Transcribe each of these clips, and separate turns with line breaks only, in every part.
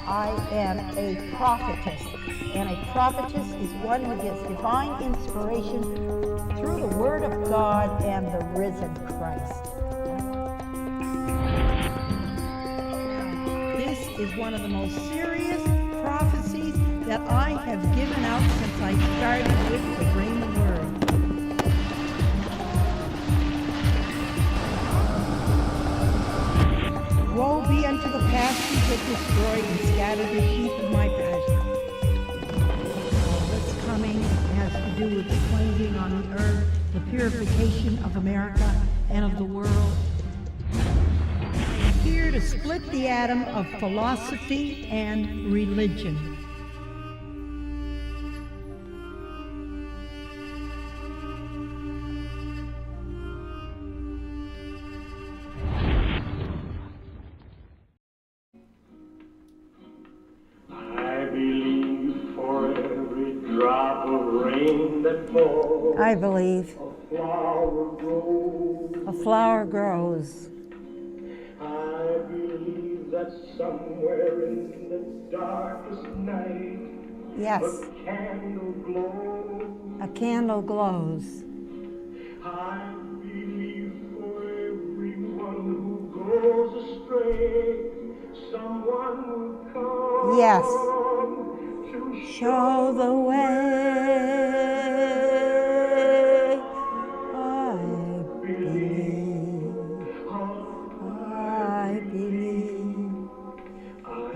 I am a prophetess. And a prophetess is one who gets divine inspiration through the Word of God and the risen Christ. This is one of the most serious prophecies that I have given out since I started with the Rhema Word. Woe be unto the pastors that destroy and scatter the sheep of my pasture. What's coming has to do with the cleansing on the earth, the purification of America and of the world. Here to split the atom of philosophy and religion. I believe a flower grows.
I believe that somewhere in the darkest night,
yes,
a candle glows.
A candle glows.
I believe for everyone who goes astray, someone will come.
Yes.
To
show the way.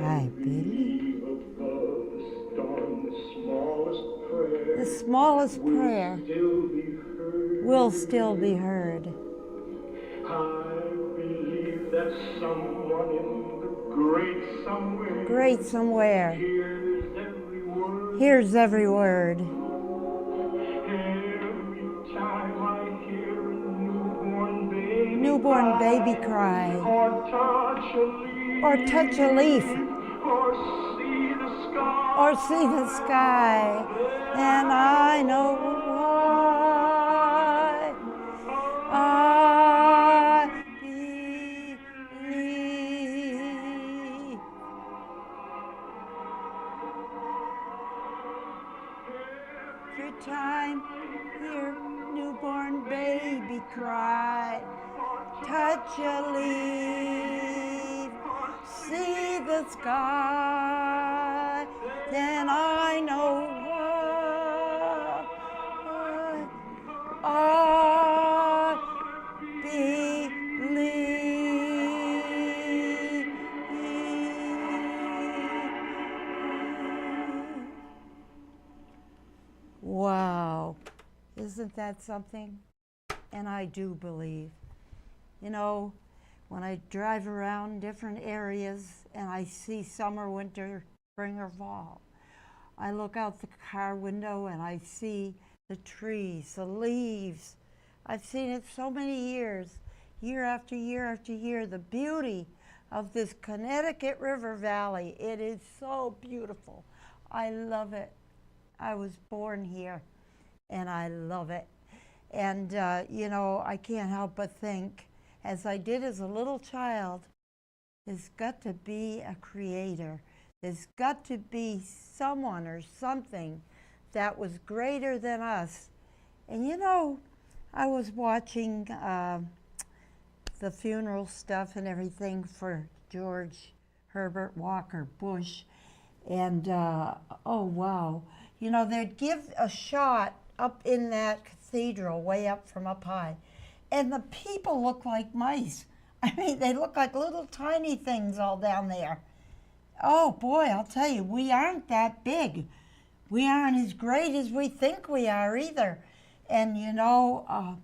I believe.
Above the storm,
The smallest prayer will still be heard.
I believe that someone in the great somewhere
hears every word.
Every time I hear a
newborn baby cry,
or touch a leaf,
or see the sky, and I know why. I believe. Every time hear newborn baby cry, touch a leaf, see the sky, then I know why. I believe. Wow, isn't that something? And I do believe. You know, when I drive around different areas and I see summer, winter, spring, or fall, I look out the car window and I see the trees, the leaves. I've seen it so many years, year after year after year, the beauty of this Connecticut River Valley. It is so beautiful. I love it. I was born here and I love it. And, you know, I can't help but think, as I did as a little child, there's got to be a creator. There's got to be someone or something that was greater than us. And you know, I was watching the funeral stuff and everything for George Herbert Walker Bush. And, oh wow, you know, they'd give a shot up in that cathedral way up from up high. And the people look like mice. I mean, they look like little tiny things all down there. Oh boy, I'll tell you, we aren't that big. We aren't as great as we think we are either. And you know,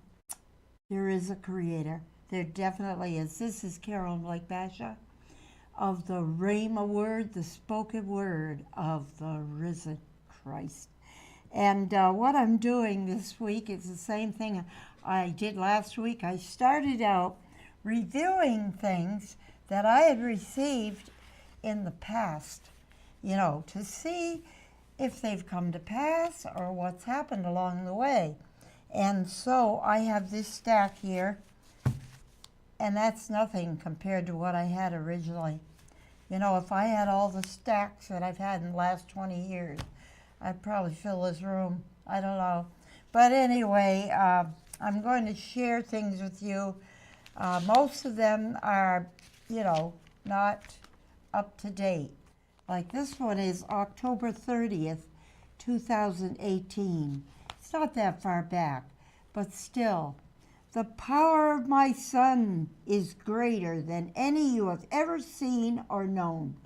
there is a creator. There definitely is. This is Carol Blake Basha of the Rhema word, the spoken word of the risen Christ. And what I'm doing this week is the same thing I did last week. I started out reviewing things that I had received in the past, you know, to see if they've come to pass or what's happened along the way. And so I have this stack here, and that's nothing compared to what I had originally. You know, if I had all the stacks that I've had in the last 20 years, I'd probably fill this room. I don't know. But anyway, I'm going to share things with you. Most of them are, you know, not up to date. Like this one is October 30th, 2018. It's not that far back, but still. The power of my Son is greater than any you have ever seen or known.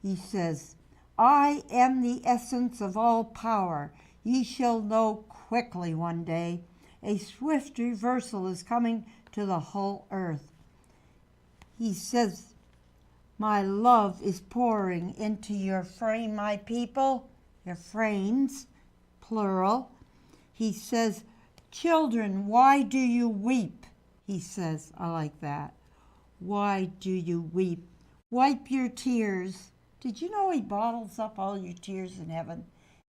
He says, I am the essence of all power. Ye shall know quickly one day. A swift reversal is coming to the whole earth. He says, my love is pouring into your frame, my people, your frames, plural. He says, children, why do you weep? He says, I like that. Why do you weep? Wipe your tears. Did you know he bottles up all your tears in heaven?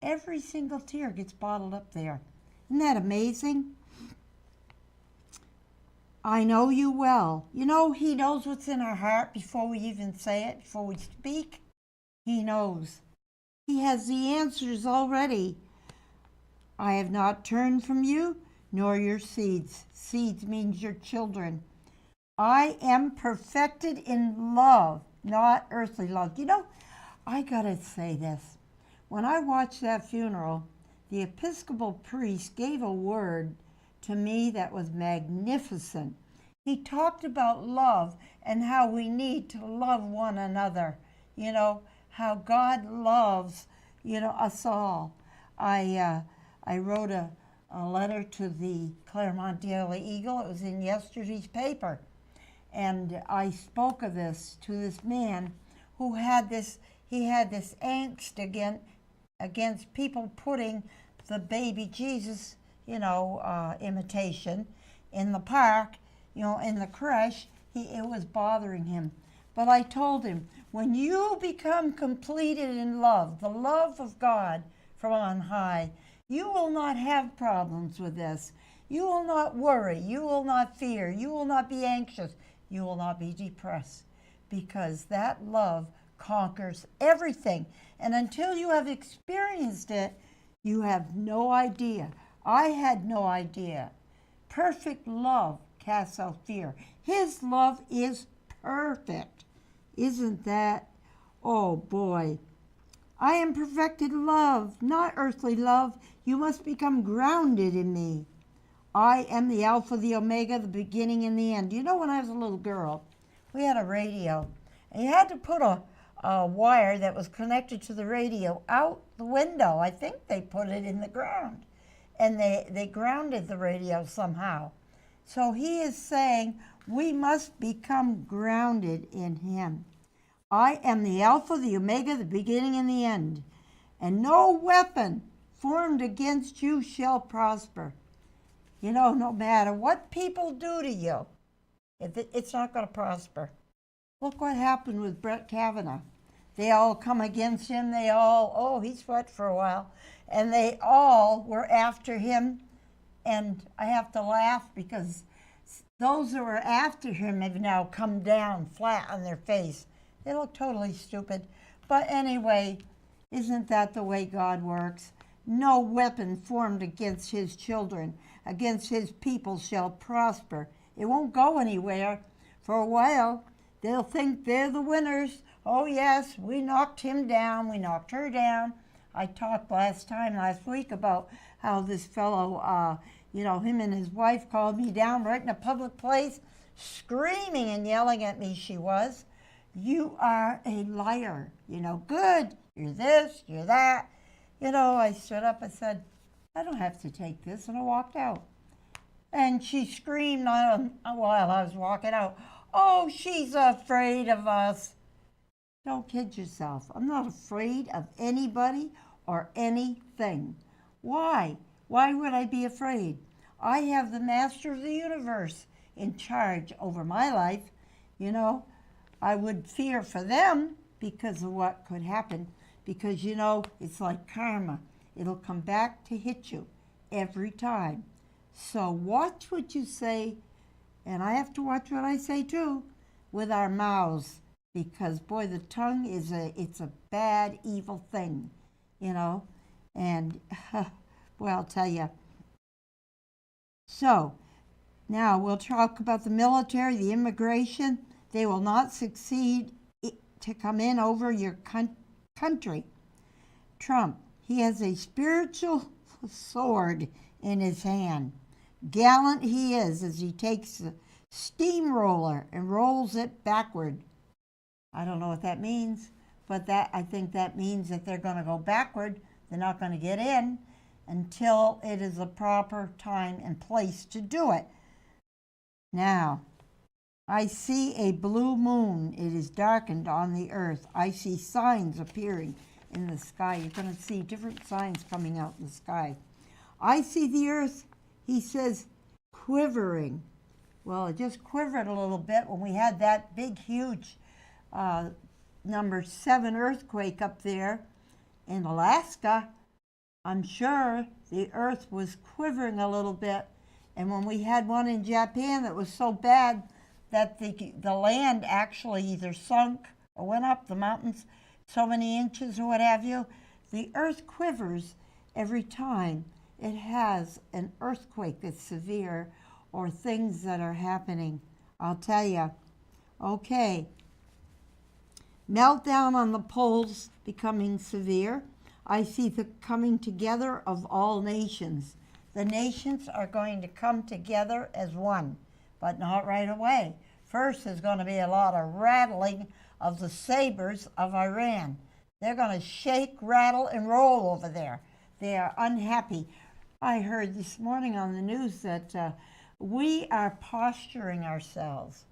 Every single tear gets bottled up there. Isn't that amazing? I know you well. You know, he knows what's in our heart before we even say it, before we speak. He knows. He has the answers already. I have not turned from you, nor your seeds. Seeds means your children. I am perfected in love, not earthly love. You know, I gotta say this. When I watched that funeral, the Episcopal priest gave a word to me that was magnificent. He talked about love and how we need to love one another. You know, how God loves, you know, us all. I wrote a letter to the Claremont Daily Eagle. It was in yesterday's paper. And I spoke of this to this man who had this, he had this angst against people putting the baby Jesus, you know, imitation in the park, you know, in the creche. It was bothering him. But I told him, when you become completed in love, the love of God from on high, you will not have problems with this. You will not worry. You will not fear. You will not be anxious. You will not be depressed, because that love conquers everything. And until you have experienced it, you have no idea. I had no idea. Perfect love casts out fear. His love is perfect. Isn't that? Oh boy. I am perfected love, not earthly love. You must become grounded in me. I am the Alpha, the Omega, the beginning and the end. You know, when I was a little girl, we had a radio, and you had to put a wire that was connected to the radio out the window. I think they put it in the ground, and they grounded the radio somehow. So he is saying we must become grounded in him. I am the Alpha, the Omega, the beginning and the end, and no weapon formed against you shall prosper. You know, no matter what people do to you, it's not going to prosper. Look what happened with Brett Kavanaugh. They all come against him. They all, oh, he sweat for a while. And they all were after him. And I have to laugh because those who were after him have now come down flat on their face. They look totally stupid. But anyway, isn't that the way God works? No weapon formed against his children, against his people shall prosper. It won't go anywhere. For a while, they'll think they're the winners. Oh yes, we knocked him down, we knocked her down. I talked last week about how this fellow, you know, him and his wife called me down right in a public place, screaming and yelling at me, she was. You are a liar, you know, good, you're this, you're that. You know, I stood up and said, I don't have to take this, and I walked out. And she screamed while I was walking out, oh, she's afraid of us. Don't kid yourself. I'm not afraid of anybody or anything. Why? Why would I be afraid? I have the master of the universe in charge over my life. You know, I would fear for them because of what could happen. Because, you know, it's like karma. It'll come back to hit you every time. So watch what you say, and I have to watch what I say too, with our mouths. because boy, the tongue it's a bad, evil thing, you know, and boy, I'll tell you. So now we'll talk about the military, the immigration. They will not succeed to come in over your country. Trump, he has a spiritual sword in his hand. Gallant he is as he takes the steamroller and rolls it backward. I don't know what that means, but I think that means that they're going to go backward. They're not going to get in until it is the proper time and place to do it. Now, I see a blue moon. It is darkened on the earth. I see signs appearing in the sky. You're going to see different signs coming out in the sky. I see the earth, he says, quivering. Well, it just quivered a little bit when we had that big, huge number 7 earthquake up there in Alaska. I'm sure the earth was quivering a little bit. And when we had one in Japan that was so bad that the land actually either sunk or went up the mountains so many inches or what have you, the earth quivers every time it has an earthquake that's severe or things that are happening. I'll tell you. Okay. Meltdown on the poles becoming severe. I see the coming together of all nations. The nations are going to come together as one, but not right away. First, there's going to be a lot of rattling of the sabers of Iran. They're going to shake, rattle, and roll over there. They are unhappy. I heard this morning on the news that we are posturing ourselves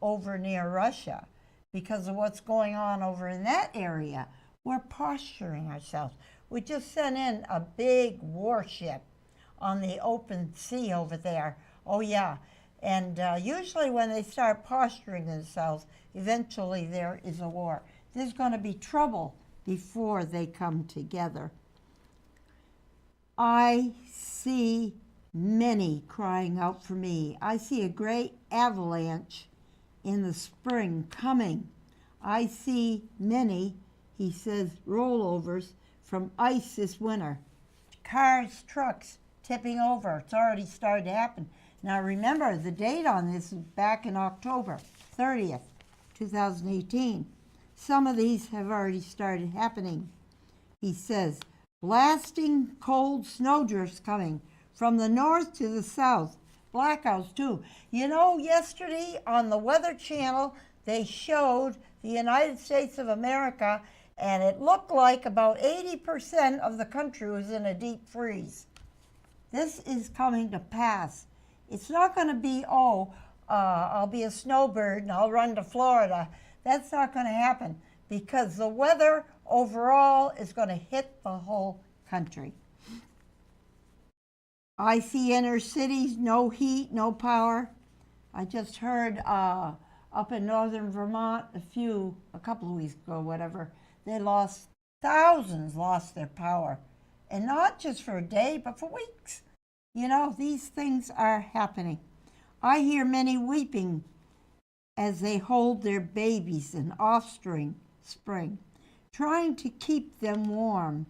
over near Russia because of what's going on over in that area. We're posturing ourselves. We just sent in a big warship on the open sea over there. Oh, yeah. And usually when they start posturing themselves, eventually there is a war. There's going to be trouble before they come together. I see many crying out for me. I see a great avalanche in the spring coming. I see many, he says, rollovers from ice this winter. Cars, trucks tipping over. It's already started to happen. Now remember, the date on this is back in October 30th, 2018. Some of these have already started happening. He says, blasting cold snowdrifts coming from the north to the south. Blackouts too. You know, yesterday on the Weather Channel, they showed the United States of America, and it looked like about 80% of the country was in a deep freeze. This is coming to pass. It's not going to be, I'll be a snowbird and I'll run to Florida. That's not going to happen because the weather overall is going to hit the whole country. I see inner cities, no heat, no power. I just heard up in northern Vermont a couple of weeks ago, whatever, thousands lost their power. And not just for a day, but for weeks. You know, these things are happening. I hear many weeping as they hold their babies and offspring, trying to keep them warm.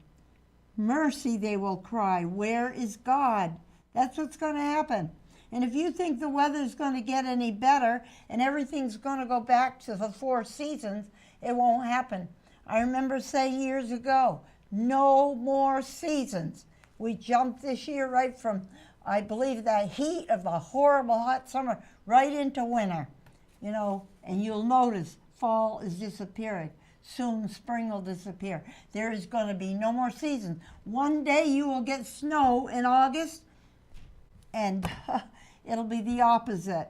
Mercy, they will cry, where is God? That's what's going to happen. And if you think the weather's going to get any better and everything's going to go back to the 4 seasons, it won't happen. I remember saying years ago, no more seasons. We jumped this year right from, I believe, the heat of the horrible hot summer right into winter. You know, and you'll notice fall is disappearing. Soon spring will disappear. There is going to be no more seasons. One day you will get snow in August, and it'll be the opposite.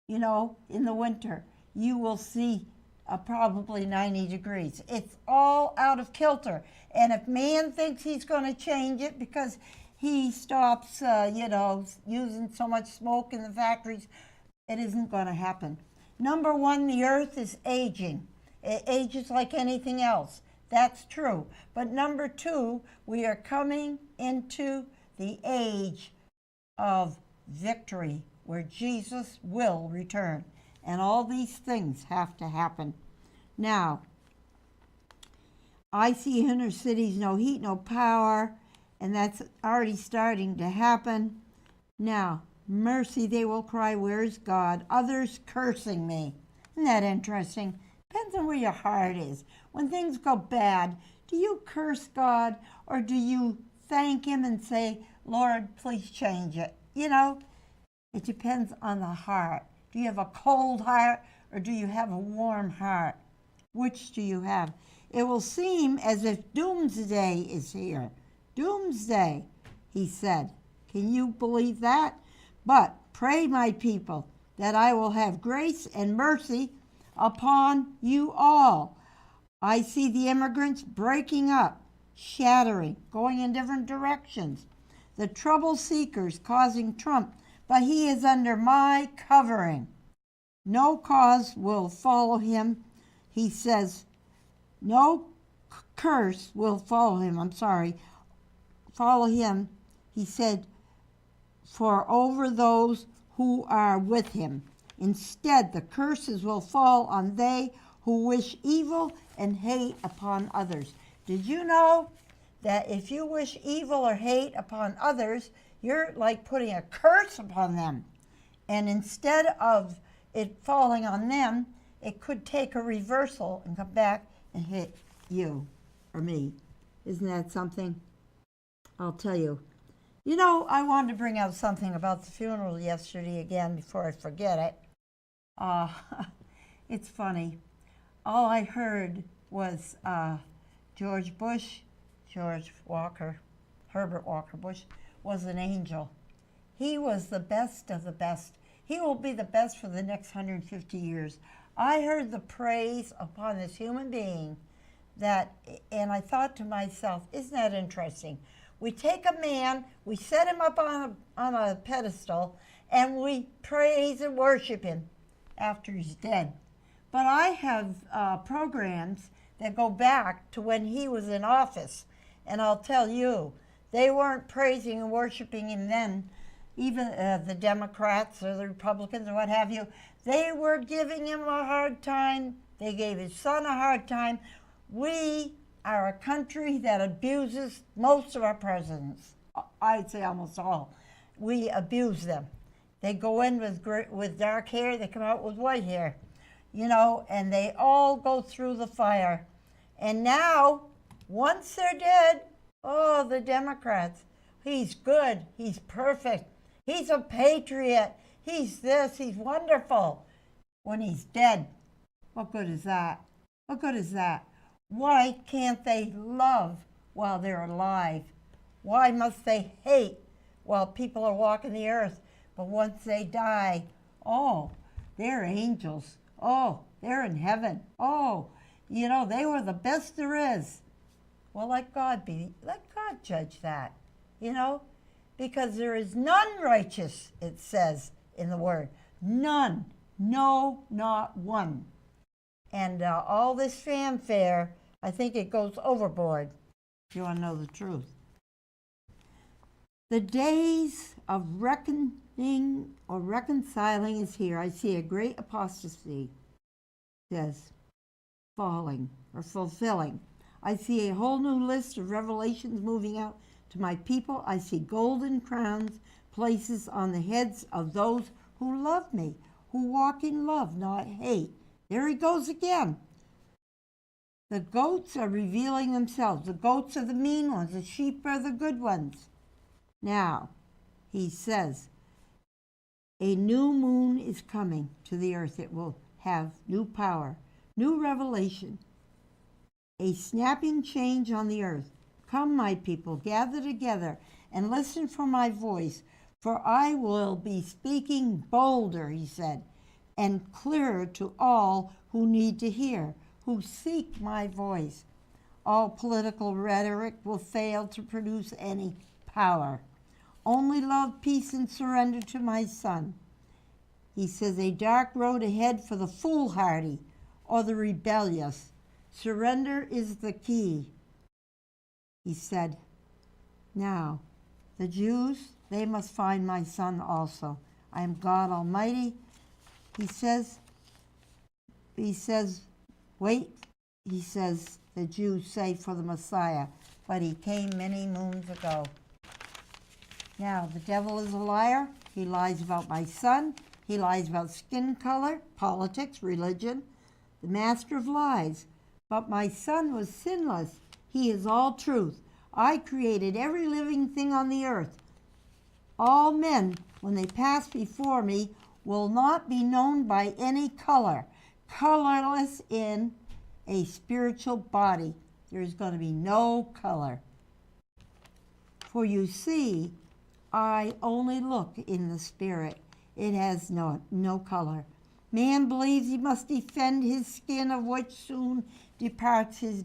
You know, in the winter, you will see probably 90 degrees. It's all out of kilter. And if man thinks he's going to change it because he stops, using so much smoke in the factories, it isn't going to happen. Number one, the earth is aging. It ages like anything else. That's true. But number two, we are coming into the age of victory where Jesus will return. And all these things have to happen. Now, I see inner cities, no heat, no power, and that's already starting to happen. Now, mercy, they will cry, where's God? Others cursing me. Isn't that interesting? Depends on where your heart is. When things go bad, do you curse God or do you thank Him and say, Lord, please change it? You know, it depends on the heart. Do you have a cold heart or do you have a warm heart? Which do you have? It will seem as if doomsday is here. Doomsday, he said. Can you believe that? But pray, my people, that I will have grace and mercy upon you all. I see the immigrants breaking up, shattering, going in different directions. The trouble seekers causing Trump, but he is under my covering. No cause will follow him. He says, no curse will follow him. Follow him. He said, for over those who are with him. Instead, the curses will fall on they who wish evil and hate upon others. Did you know that if you wish evil or hate upon others, you're like putting a curse upon them? And instead of it falling on them, it could take a reversal and come back and hit you or me. Isn't that something? I'll tell you. You know, I wanted to bring out something about the funeral yesterday again before I forget it. It's funny. All I heard was George Walker, Herbert Walker Bush, was an angel. He was the best of the best. He will be the best for the next 150 years. I heard the praise upon this human being and I thought to myself, isn't that interesting? We take a man, we set him up on a pedestal, and we praise and worship him after he's dead. But I have programs that go back to when he was in office, and I'll tell you, they weren't praising and worshiping him then. Even the Democrats or the Republicans or what have you, they were giving him a hard time. They gave his son a hard time. We are a country that abuses most of our presidents. I'd say almost all. We abuse them. They go in with dark hair, they come out with white hair, you know, and they all go through the fire. And now, once they're dead, oh, the Democrats, he's good, he's perfect, he's a patriot, he's this, he's wonderful. When he's dead, what good is that? What good is that? Why can't they love while they're alive? Why must they hate while people are walking the earth? But once they die, oh, they're angels. Oh, they're in heaven. Oh, you know, they were the best there is. Well, let God judge that, you know, because there is none righteous, it says in the Word. None. No, not one. And all this fanfare, I think it goes overboard, if you want to know the truth. The days of reckoning or reconciling is here. I see a great apostasy, says, falling or fulfilling. I see a whole new list of revelations moving out to my people. I see golden crowns, places on the heads of those who love me, who walk in love, not hate. There he goes again. The goats are revealing themselves. The goats are the mean ones. The sheep are the good ones. Now, he says, a new moon is coming to the earth. It will have new power, new revelation, a snapping change on the earth. Come, my people, gather together and listen for my voice, for I will be speaking bolder, he said, and clearer to all who need to hear, who seek my voice. All political rhetoric will fail to produce any power. Only love, peace, and surrender to my Son. He says, a dark road ahead for the foolhardy or the rebellious. Surrender is the key. He said, now, the Jews, they must find my Son also. I am God Almighty. He says, Wait, he says, the Jews say for the Messiah, but he came many moons ago. Now, the devil is a liar. He lies about my son. He lies about skin color, politics, religion, the master of lies. But my son was sinless. He is all truth. I created every living thing on the earth. All men, when they pass before me, will not be known by any color. Colorless in a spiritual body. There's going to be no color. For you see, I only look in the spirit. It has no color. Man believes he must defend his skin, of which soon departs his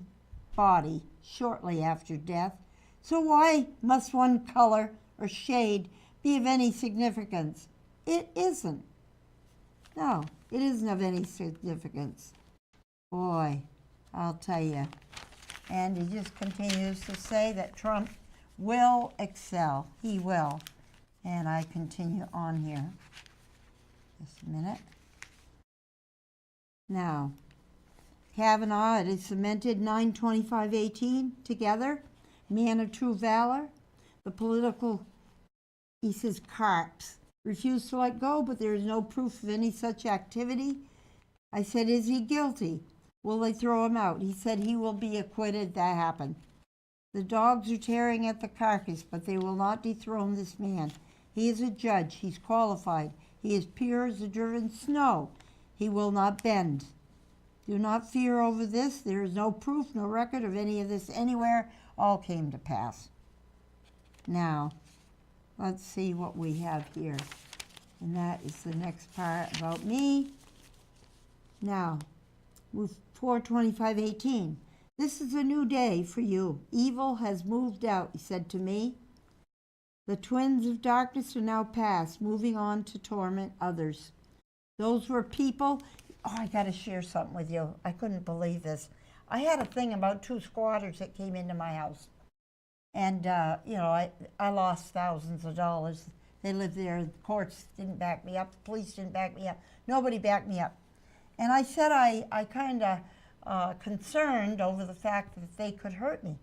body shortly after death. So why must one color or shade be of any significance? It isn't. No, it isn't of any significance. Boy, I'll tell you. And he just continues to say that Trump will excel. He will. And I continue on here. Just a minute. Now, Kavanaugh, it is cemented 9/25/18 together. Man of true valor. The political, he says, carps refused to let go, but there is no proof of any such activity. I said, is he guilty? Will they throw him out? He said he will be acquitted. That happened. The dogs are tearing at the carcass, but they will not dethrone this man. He is a judge. He's qualified. He is pure as the driven snow. He will not bend. Do not fear over this. There is no proof, no record of any of this anywhere. All came to pass. Now, let's see what we have here. And that is the next part about me. Now, with 4/25/18. This is a new day for you. Evil has moved out, he said to me. The twins of darkness are now past, moving on to torment others. Those were people. Oh, I got to share something with you. I couldn't believe this. I had a thing about 2 squatters that came into my house. And, I lost thousands of dollars. They lived there. The courts didn't back me up. The police didn't back me up. Nobody backed me up. And I said I kind of concerned over the fact that they could hurt me.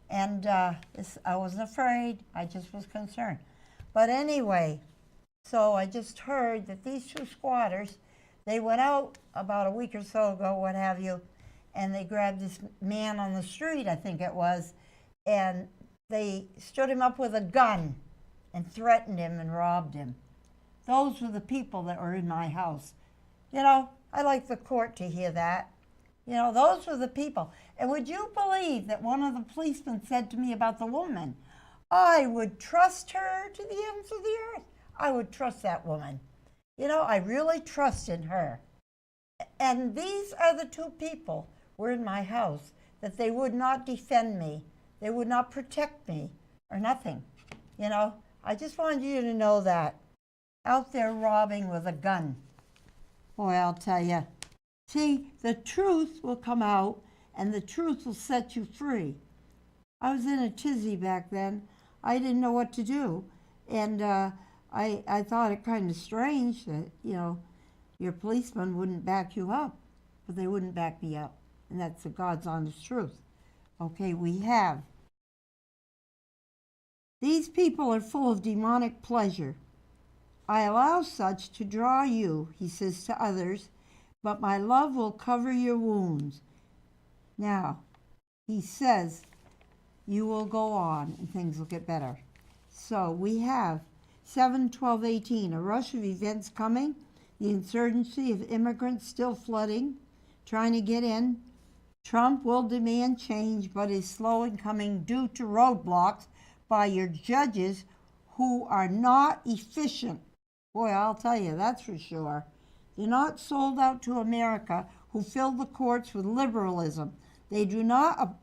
And I wasn't afraid. I just was concerned. But anyway, so I just heard that these 2 squatters, they went out about a week or so ago, what have you, and they grabbed this man on the street, I think it was, and they stood him up with a gun and threatened him and robbed him. Those were the people that were in my house. You know, I like the court to hear that. You know, those were the people. And would you believe that one of the policemen said to me about the woman, I would trust her to the ends of the earth. I would trust that woman. You know, I really trust in her. And these are the 2 people were in my house that they would not defend me. They would not protect me or nothing. You know, I just wanted you to know that. Out there robbing with a gun. Boy, I'll tell you. See, the truth will come out and the truth will set you free. I was in a tizzy back then. I didn't know what to do. And I thought it kind of strange that, you know, your policeman wouldn't back you up, but they wouldn't back me up. And that's the God's honest truth. Okay, we have. These people are full of demonic pleasure. I allow such to draw you, he says to others, but my love will cover your wounds. Now, he says, you will go on and things will get better. So we have 7/12/18, a rush of events coming, the insurgency of immigrants still flooding, trying to get in. Trump will demand change, but is slow in coming due to roadblocks by your judges who are not efficient. Boy, I'll tell you, that's for sure. They're not sold out to America, who fill the courts with liberalism. They do not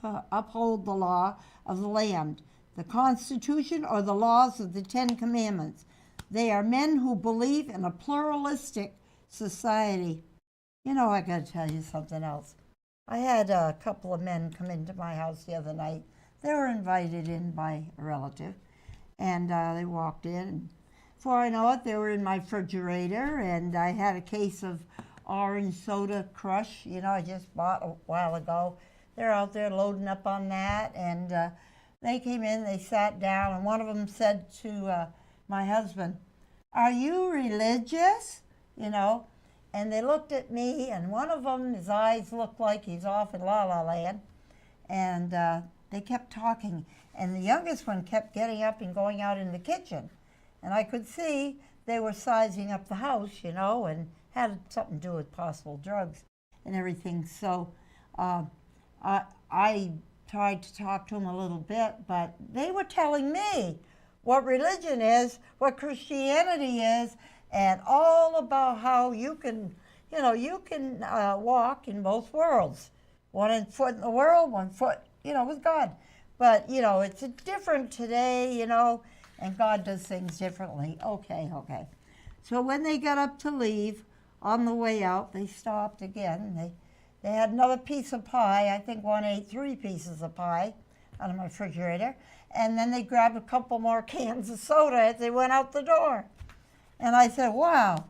uphold the law of the land, the Constitution, or the laws of the 10 Commandments. They are men who believe in a pluralistic society. You know, I got to tell you something else. I had a couple of men come into my house the other night. They were invited in by a relative, and they walked in. And before I know it, they were in my refrigerator, and I had a case of orange soda crush, I just bought a while ago. They're out there loading up on that, and they came in, they sat down, and one of them said to my husband, "Are you religious?" And they looked at me, and one of them, his eyes looked like he's off in La La Land, and they kept talking, and the youngest one kept getting up and going out in the kitchen, and I could see they were sizing up the house, and had something to do with possible drugs and everything. So I tried to talk to them a little bit, but they were telling me what religion is, what Christianity is, and all about how you can walk in both worlds. One foot in the world, one foot, with God. But, it's different today, and God does things differently. Okay. So when they got up to leave, on the way out, they stopped again. They had another piece of pie. I think one ate 3 pieces of pie out of my refrigerator. And then they grabbed a couple more cans of soda as they went out the door. And I said, wow,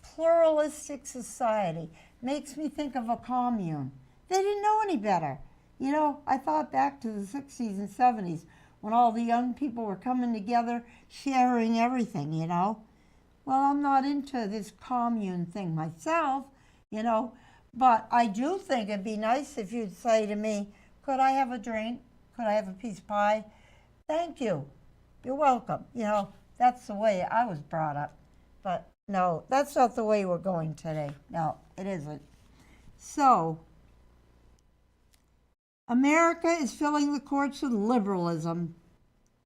pluralistic society makes me think of a commune. They didn't know any better. I thought back to the 60s and 70s when all the young people were coming together, sharing everything, Well, I'm not into this commune thing myself, but I do think it'd be nice if you'd say to me, could I have a drink? Could I have a piece of pie? Thank you. You're welcome. That's the way I was brought up. But no, that's not the way we're going today. No, it isn't. So, America is filling the courts with liberalism.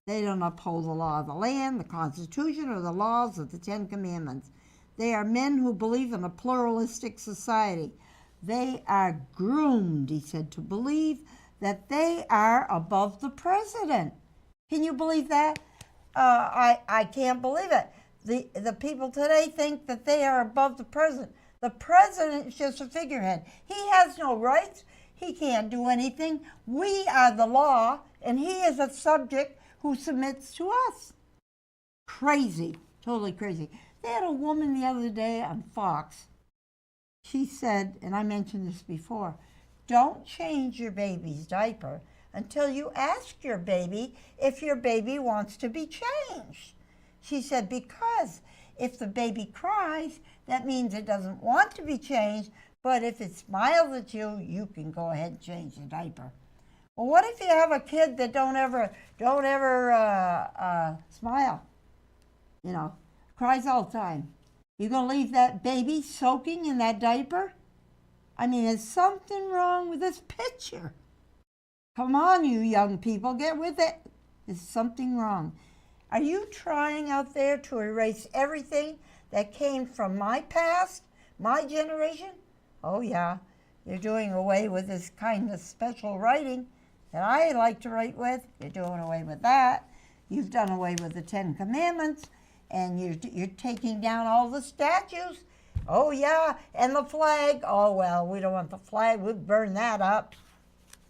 They don't uphold the law of the land, the Constitution, or the laws of the 10 Commandments. They are men who believe in a pluralistic society. They are groomed, he said, to believe that they are above the president. Can you believe that? I can't believe it. The people today think that they are above the president. The president is just a figurehead. He has no rights. He can't do anything. We are the law, and he is a subject who submits to us. Crazy, totally crazy. They had a woman the other day on Fox. She said, and I mentioned this before, don't change your baby's diaper until you ask your baby if your baby wants to be changed. She said, because if the baby cries, that means it doesn't want to be changed, but if it smiles at you, you can go ahead and change the diaper. Well, what if you have a kid that don't ever smile? Cries all the time. You gonna leave that baby soaking in that diaper? I mean, is something wrong with this picture? Come on, you young people, get with it. There's something wrong. Are you trying out there to erase everything that came from my past, my generation? Oh yeah, you're doing away with this kind of special writing that I like to write with. You're doing away with that. You've done away with the 10 Commandments, and you're taking down all the statues. Oh yeah, and the flag. Oh well, we don't want the flag. We'll burn that up.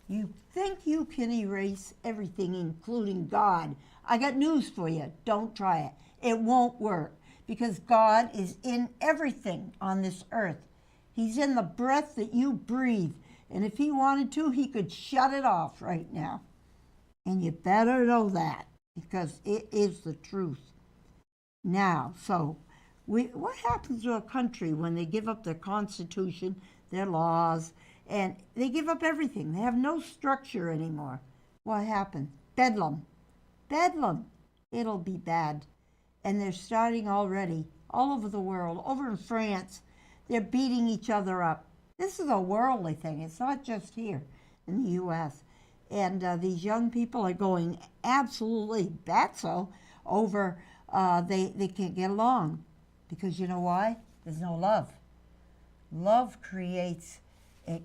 You think you can erase everything, including God. I got news for you. Don't try it. It won't work, because God is in everything on this earth. He's in the breath that you breathe. And if he wanted to, he could shut it off right now. And you better know that, because it is the truth. Now, so what happens to a country when they give up their constitution, their laws, and they give up everything? They have no structure anymore. What happens? Bedlam. Bedlam. It'll be bad. And they're starting already all over the world. Over in France, they're beating each other up. This is a worldly thing. It's not just here in the U.S. And these young people are going absolutely batso over they can't get along. Because you know why? There's no love. Love creates a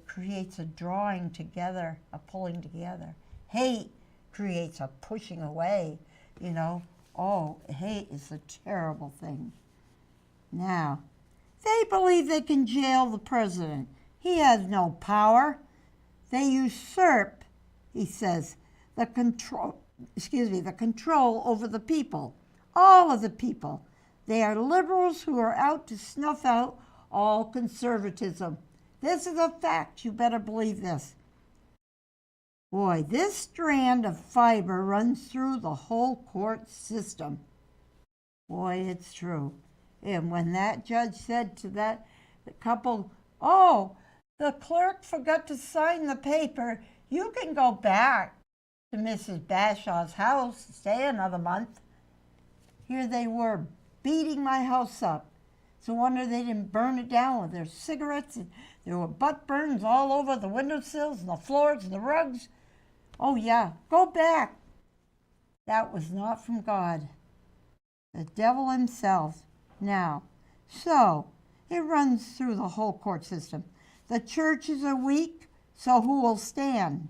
drawing together, a pulling together. Hate creates a pushing away, Oh, hate is a terrible thing. Now, they believe they can jail the president. He has no power. They usurp, he says, the control over the people, all of the people. They are liberals who are out to snuff out all conservatism. This is a fact. You better believe this. Boy, this strand of fiber runs through the whole court system. Boy, it's true. And when that judge said to that couple, oh, the clerk forgot to sign the paper, you can go back to Mrs. Bashaw's house, stay another month. Here they were beating my house up. It's a wonder they didn't burn it down with their cigarettes. And there were butt burns all over the windowsills and the floors and the rugs. Oh yeah, go back. That was not from God. The devil himself. Now, so it runs through the whole court system. The churches are weak, so who will stand?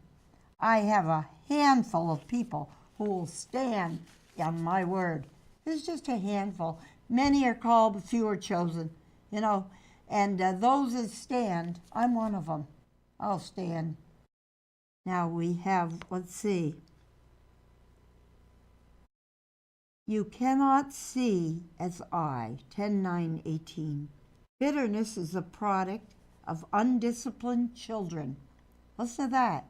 I have a handful of people who will stand on my word. It's just a handful. Many are called, but few are chosen, and those that stand, I'm one of them. I'll stand. Now we have, let's see. You cannot see as I, 10:9:18. Bitterness is a product of undisciplined children. Listen to that.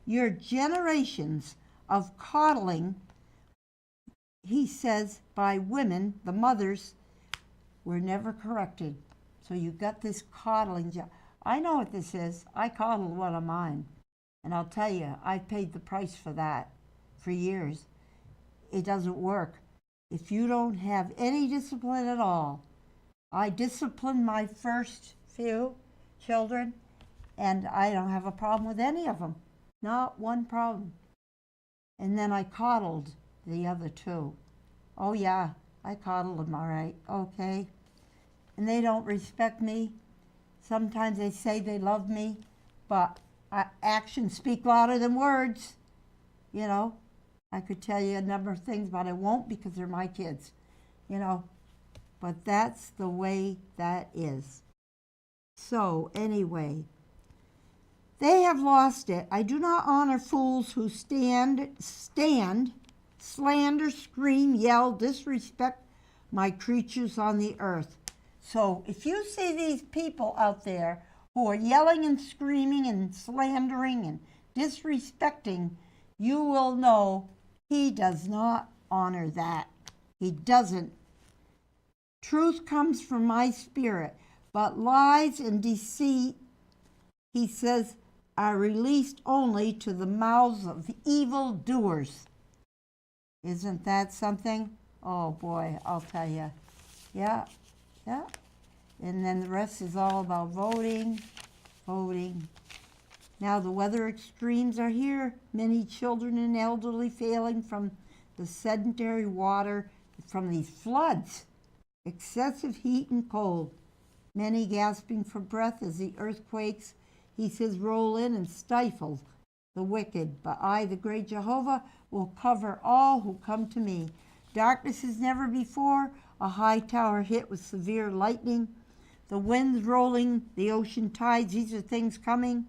Your generations of coddling, he says, by women, the mothers, were never corrected. So you got this coddling job. I know what this is. I coddled one of mine. And I'll tell you, I paid the price for that for years. It doesn't work. If you don't have any discipline at all, I disciplined my first few children, and I don't have a problem with any of them. Not one problem. And then I coddled the other two. Oh yeah, I coddled them, all right, okay. And they don't respect me. Sometimes they say they love me, but actions speak louder than words. I could tell you a number of things, but I won't because they're my kids, But that's the way that is. So anyway, they have lost it. I do not honor fools who stand, slander, scream, yell, disrespect my creatures on the earth. So if you see these people out there who are yelling and screaming and slandering and disrespecting, you will know he does not honor that. He doesn't. Truth comes from my spirit, but lies and deceit, he says, are released only to the mouths of evil doers. Isn't that something? Oh boy, I'll tell you. Yeah. And then the rest is all about voting. Now the weather extremes are here. Many children and elderly failing from the sedentary water from these floods. Excessive heat and cold. Many gasping for breath as the earthquakes, he says, roll in and stifle the wicked. But I, the great Jehovah, will cover all who come to me. Darkness as never before, a high tower hit with severe lightning. The winds rolling, the ocean tides, these are things coming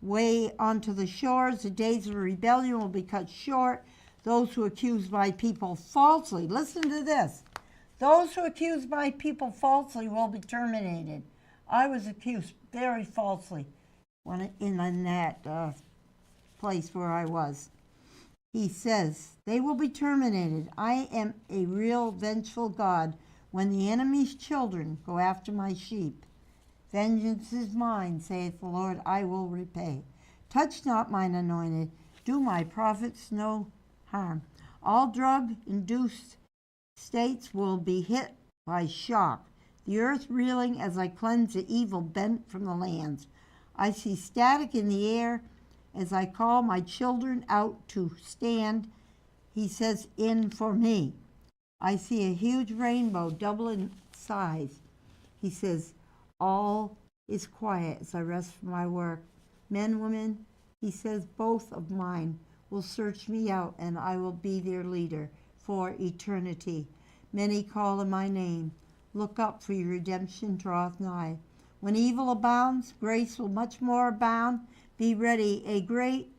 way onto the shores. The days of rebellion will be cut short. Those who accuse my people falsely, listen to this. Those who accuse my people falsely will be terminated. I was accused very falsely when in that place where I was. He says, they will be terminated. I am a real vengeful God. When the enemy's children go after my sheep, vengeance is mine, saith the Lord, I will repay. Touch not mine anointed, do my prophets no harm. All drug-induced states will be hit by shock, the earth reeling as I cleanse the evil bent from the lands. I see static in the air as I call my children out to stand, he says, in for me. I see a huge rainbow double in size. He says, all is quiet as I rest from my work. Men, women, he says, both of mine will search me out, and I will be their leader for eternity. Many call in my name. Look up, for your redemption draweth nigh. When evil abounds, grace will much more abound. Be ready, a great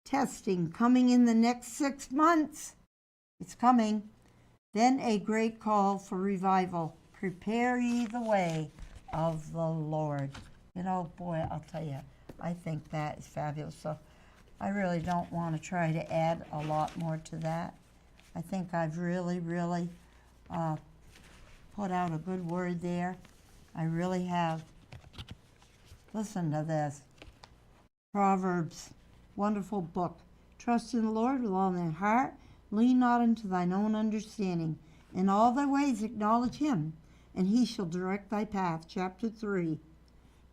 testing coming in the next 6 months. It's coming. Then a great call for revival. Prepare ye the way. of the Lord. You know, boy, I'll tell you, I think that is fabulous. So I really don't want to try to add a lot more to that. I think I've really, really put out a good word there. I really have. Listen to this. Proverbs, wonderful book. Trust in the Lord with all thy heart. Lean not unto thine own understanding. In all thy ways acknowledge him, and he shall direct thy path. Chapter 3.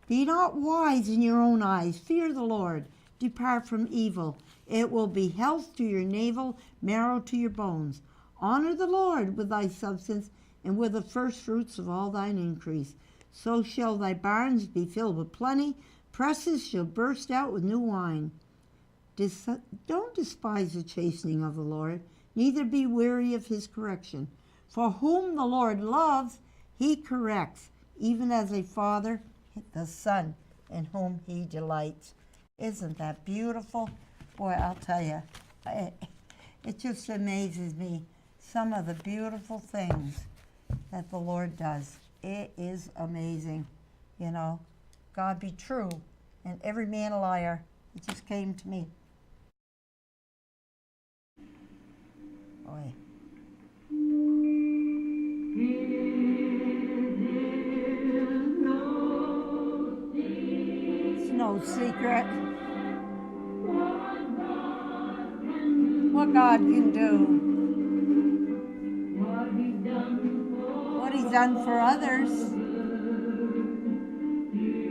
Be not wise in your own eyes. Fear the Lord. Depart from evil. It will be health to your navel, marrow to your bones. Honor the Lord with thy substance, and with the first fruits of all thine increase. So shall thy barns be filled with plenty. Presses shall burst out with new wine. Don't despise the chastening of the Lord, neither be weary of his correction. For whom the Lord loves, he corrects, even as a father the son in whom he delights. Isn't that beautiful? Boy, I'll tell you, it just amazes me, some of the beautiful things that the Lord does. It is amazing, you know. God be true, and every man a liar. It just came to me. Boy. It's no secret what God can do, what he's done for others.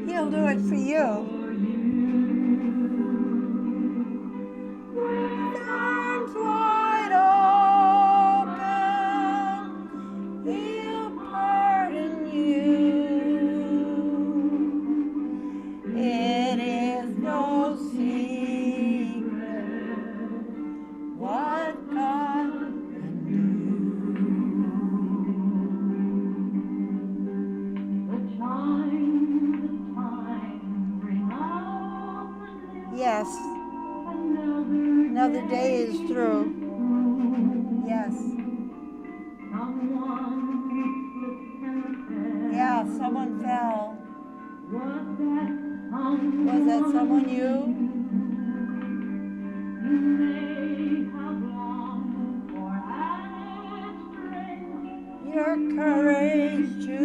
He'll do it for you. With arms wide open, he'll pardon you. It is no secret what God can do. The time bring out the day. Yes. Another day is through. Yes. Yeah, someone fell. Was that someone you? Your courage to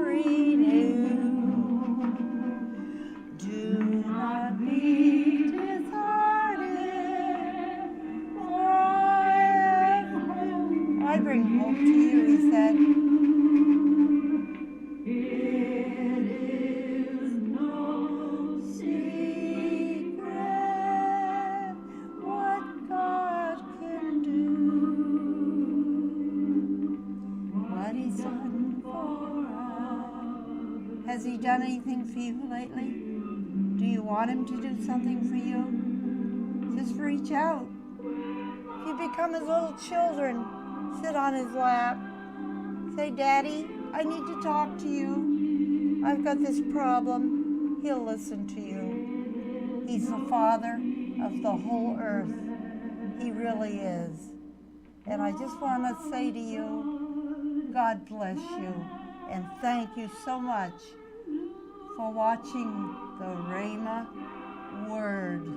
renew. Do not be disheartened, for I bring hope to you, he said. It is no secret what God can do. What he's done for us. Has he done anything for you lately? Do you want him to do something for you? Just reach out. If you become his little children, sit on his lap. Say, Daddy, I need to talk to you. I've got this problem. He'll listen to you. He's the Father of the whole earth. He really is. And I just want to say to you, God bless you. And thank you so much for watching the Rhema Word.